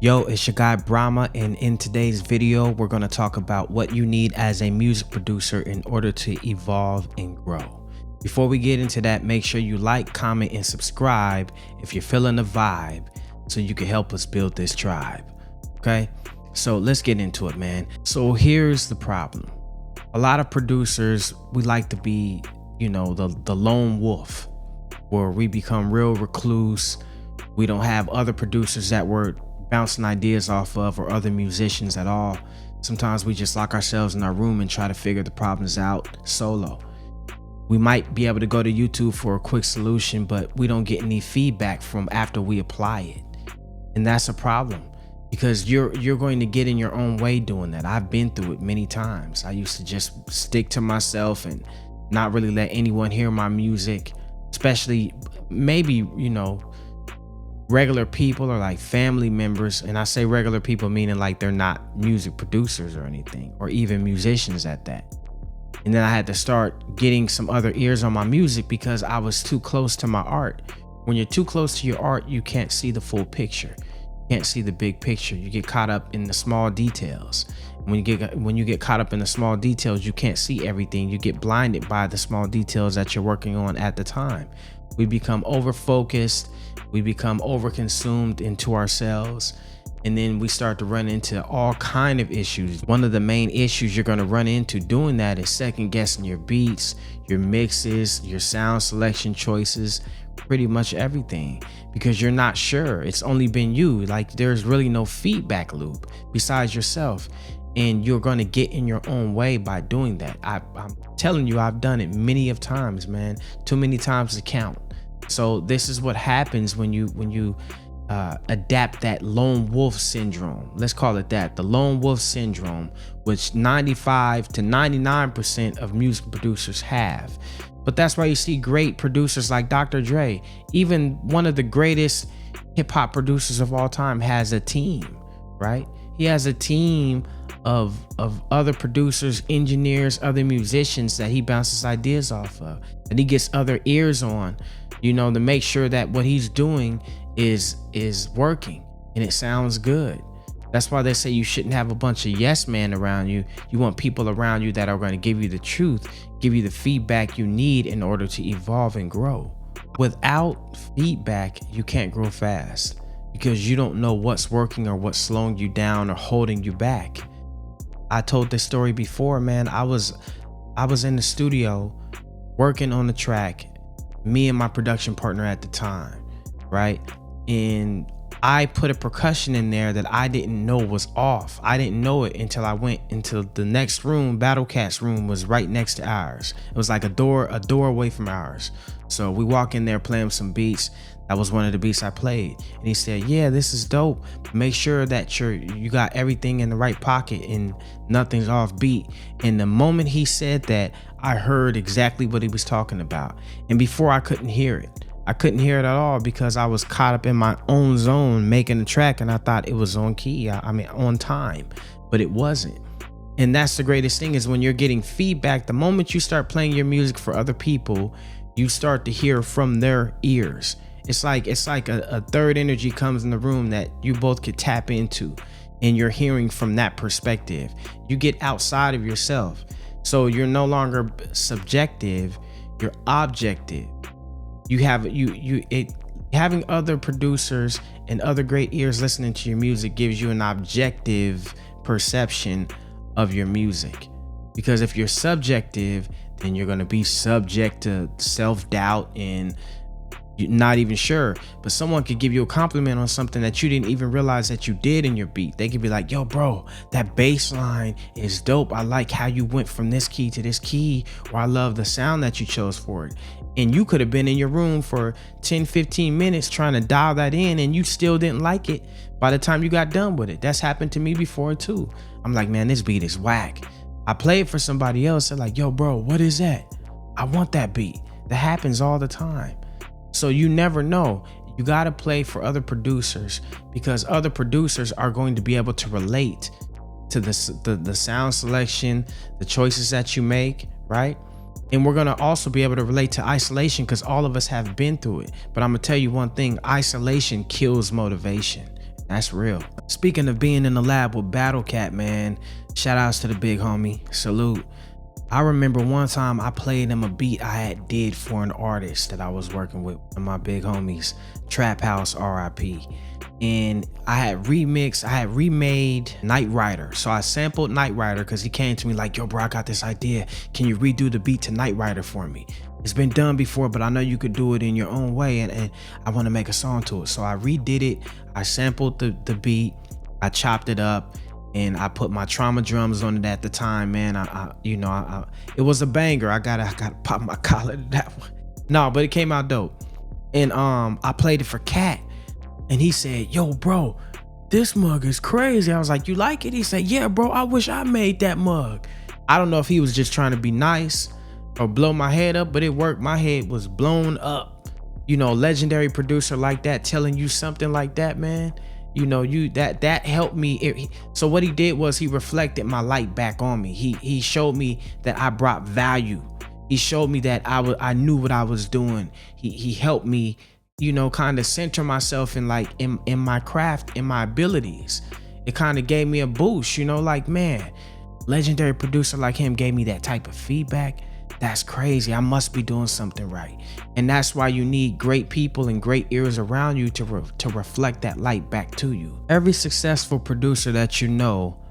Yo, it's your guy Brahma, and in today's video, we're going to talk about what you need as a music producer in order to evolve and grow. Before we get into that, make sure you like, comment, and subscribe if you're feeling the vibe so you can help us build this tribe. Okay, so let's get into it, man. So here's the problem. A lot of producers, we like to be, the lone wolf, where we become real recluse. We don't have other producers that we're bouncing ideas off of, or other musicians at all. Sometimes we just lock ourselves in our room and try to figure the problems out solo. We might be able to go to YouTube for a quick solution, but we don't get any feedback from after we apply it. And that's a problem, because you're going to get in your own way doing that. I've been through it many times. I used to just stick to myself and not really let anyone hear my music, especially maybe, regular people or like family members. And I say regular people meaning like they're not music producers or anything, or even musicians at that. And then I had to start getting some other ears on my music because I was too close to my art. When you're too close to your art, you can't see the full picture. You can't see the big picture. You get caught up in the small details. When you get caught up in the small details, you can't see everything. You get blinded by the small details that you're working on at the time. We become over-focused. We become over-consumed into ourselves. And then we start to run into all kind of issues. One of the main issues you're going to run into doing that is second guessing your beats, your mixes, your sound selection choices, pretty much everything, because you're not sure. It's only been you. Like, there's really no feedback loop besides yourself. And you're going to get in your own way by doing that. I'm telling you, I've done it many of times, man. Too many times to count. So this is what happens when you adapt that lone wolf syndrome. Let's call it that, the lone wolf syndrome, which 95 to 99% of music producers have. But that's why you see great producers like Dr. Dre. Even one of the greatest hip hop producers of all time has a team, right? He has a team of other producers, engineers, other musicians that he bounces ideas off of, and he gets other ears on, to make sure that what he's doing is working and it sounds good. That's why they say you shouldn't have a bunch of yes men around you. You want people around you that are going to give you the truth, give you the feedback you need in order to evolve and grow. Without feedback, you can't grow fast, because you don't know what's working or what's slowing you down or holding you back. I told this story before, man. I was in the studio working on the track, me and my production partner at the time, right? And I put a percussion in there that I didn't know was off. I didn't know it until I went into the next room. Battle Cat's room was right next to ours. It was like a door away from ours. So we walk in there playing some beats. That was one of the beats I played. And he said, yeah, this is dope. Make sure that you got everything in the right pocket and nothing's off beat. And the moment he said that, I heard exactly what he was talking about. And before, I couldn't hear it. I couldn't hear it at all because I was caught up in my own zone making the track, and I thought it was on key. I mean, on time, but it wasn't. And that's the greatest thing, is when you're getting feedback, the moment you start playing your music for other people, you start to hear from their ears. It's like a third energy comes in the room that you both could tap into, and you're hearing from that perspective. You get outside of yourself. So you're no longer subjective, you're objective. Having other producers and other great ears listening to your music gives you an objective perception of your music. Because if you're subjective, then you're going to be subject to self-doubt and you're not even sure. But someone could give you a compliment on something that you didn't even realize that you did in your beat. They could be like, yo, bro, that bass line is dope. I like how you went from this key to this key, or I love the sound that you chose for it. And you could have been in your room for 10-15 minutes trying to dial that in, and you still didn't like it by the time you got done with it. That's happened to me before too. I'm like, man, this beat is whack. I play it for somebody else. They're like, yo, bro, what is that? I want that beat. That happens all the time. So you never know. You got to play for other producers, because other producers are going to be able to relate to the sound selection, the choices that you make, right? And we're going to also be able to relate to isolation, because all of us have been through it. But I'm going to tell you one thing, isolation kills motivation. That's real. Speaking of being in the lab with Battle Cat, man, shout outs to the big homie. Salute. I remember one time I played him a beat I had did for an artist that I was working with, one of my big homies, Trap House RIP. And I had remade Knight Rider. So I sampled Knight Rider because he came to me like, yo bro, I got this idea. Can you redo the beat to Knight Rider for me? It's been done before, but I know you could do it in your own way, and I want to make a song to it. So I redid it. I sampled the beat, I chopped it up, and I put my trauma drums on it at the time, man. It was a banger. I gotta pop my collar to that one. No, but it came out dope. And I played it for Cat, and he said, yo bro, this mug is crazy. I was like, you like it? He said, yeah bro, I wish I made that mug. I don't know if he was just trying to be nice or blow my head up, but it worked. My head was blown up. You know, legendary producer like that telling you something like that, man. You know, that helped me. So what he did was he reflected my light back on me. He showed me that I brought value. He showed me that I knew what I was doing. He helped me, you know, kind of center myself in my craft, in my abilities. It kind of gave me a boost, you know, like, man, legendary producer like him gave me that type of feedback. That's crazy. I must be doing something right. And that's why you need great people and great ears around you to reflect that light back to you. Every successful producer that you know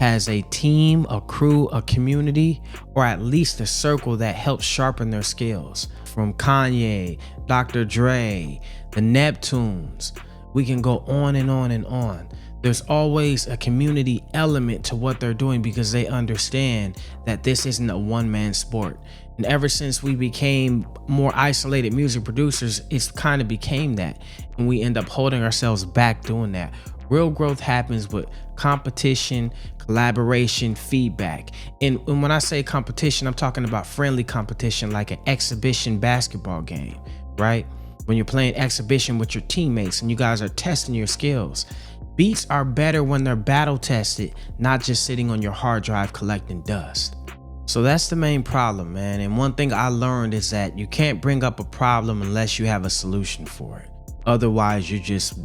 has a team, a crew, a community, or at least a circle that helps sharpen their skills. From Kanye, Dr. Dre, the Neptunes, we can go on and on and on. There's always a community element to what they're doing because they understand that this isn't a one-man sport. And ever since we became more isolated music producers, it's kind of became that. And we end up holding ourselves back doing that. Real growth happens with competition, collaboration, feedback. And when I say competition, I'm talking about friendly competition, like an exhibition basketball game, right? When you're playing exhibition with your teammates and you guys are testing your skills. Beats are better when they're battle tested, not just sitting on your hard drive collecting dust. So that's the main problem, man. And one thing I learned is that you can't bring up a problem unless you have a solution for it. Otherwise, you're just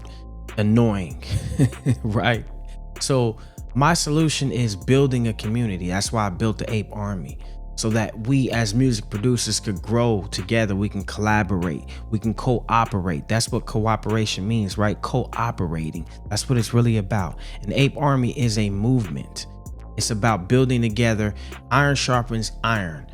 annoying, right? So my solution is building a community. That's why I built the Ape Army. So that we as music producers could grow together. We can collaborate, we can cooperate. That's what cooperation means, right? Cooperating. That's what it's really about. An Ape Army is a movement. It's about building together. Iron sharpens iron.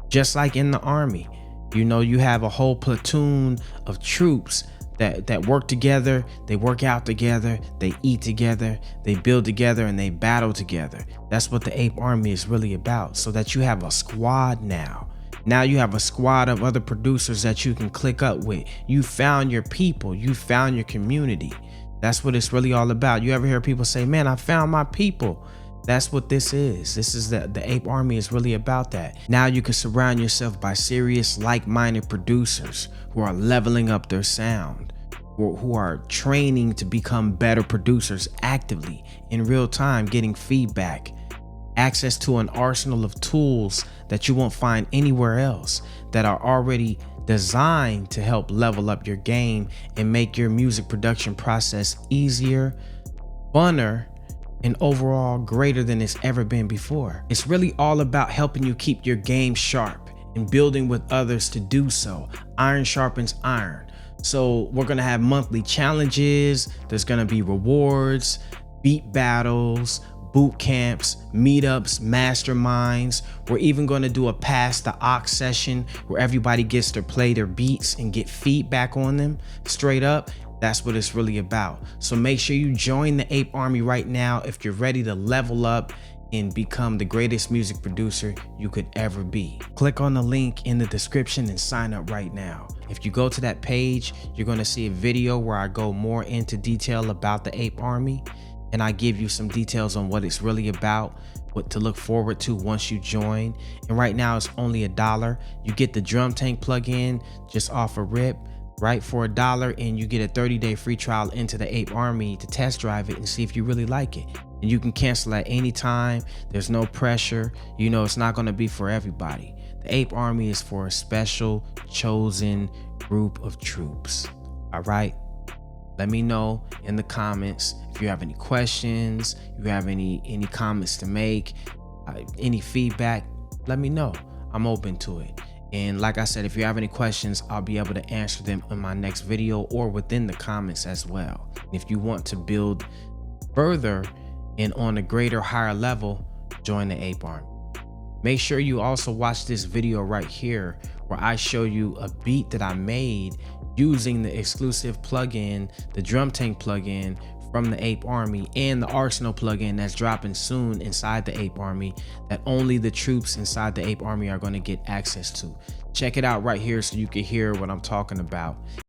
Just like in the army, you know, you have a whole platoon of troops that work together, they work out together, they eat together, they build together, and they battle together. That's what the Ape Army is really about, so that you have a squad now. Now you have a squad of other producers that you can click up with. You found your people, you found your community. That's what it's really all about. You ever hear people say, man, I found my people? That's what this is. This is the Ape Army is really about that. Now you can surround yourself by serious, like-minded producers who are leveling up their sound, who are training to become better producers actively in real time, getting feedback, access to an arsenal of tools that you won't find anywhere else, that are already designed to help level up your game and make your music production process easier, funner, and overall greater than it's ever been before. It's really all about helping you keep your game sharp and building with others to do so. Iron sharpens iron. So we're gonna have monthly challenges, there's gonna be rewards, beat battles, boot camps, meetups, masterminds. We're even gonna do a pass the aux session where everybody gets to play their beats and get feedback on them straight up. That's what it's really about. So make sure you join the Ape Army right now if you're ready to level up and become the greatest music producer you could ever be. Click on the link in the description and sign up right now. If you go to that page, you're going to see a video where I go more into detail about the Ape Army, and I give you some details on what it's really about, what to look forward to once you join. And right now it's only $1. You get the drum tank plugin just off a rip, right, for $1, and you get a 30-day free trial into the Ape Army to test drive it and see if you really like it. And you can cancel at any time. There's no pressure. You know, it's not going to be for everybody. The Ape Army is for a special chosen group of troops. All right. Let me know in the comments if you have any questions, you have any comments to make, any feedback. Let me know. I'm open to it. And like I said, if you have any questions, I'll be able to answer them in my next video or within the comments as well. If you want to build further and on a greater, higher level, join the Ape Army. Make sure you also watch this video right here where I show you a beat that I made using the exclusive plugin, the Drum Tank plugin from the Ape Army, and the Arsenal plugin that's dropping soon inside the Ape Army that only the troops inside the Ape Army are going to get access to. Check it out right here so you can hear what I'm talking about.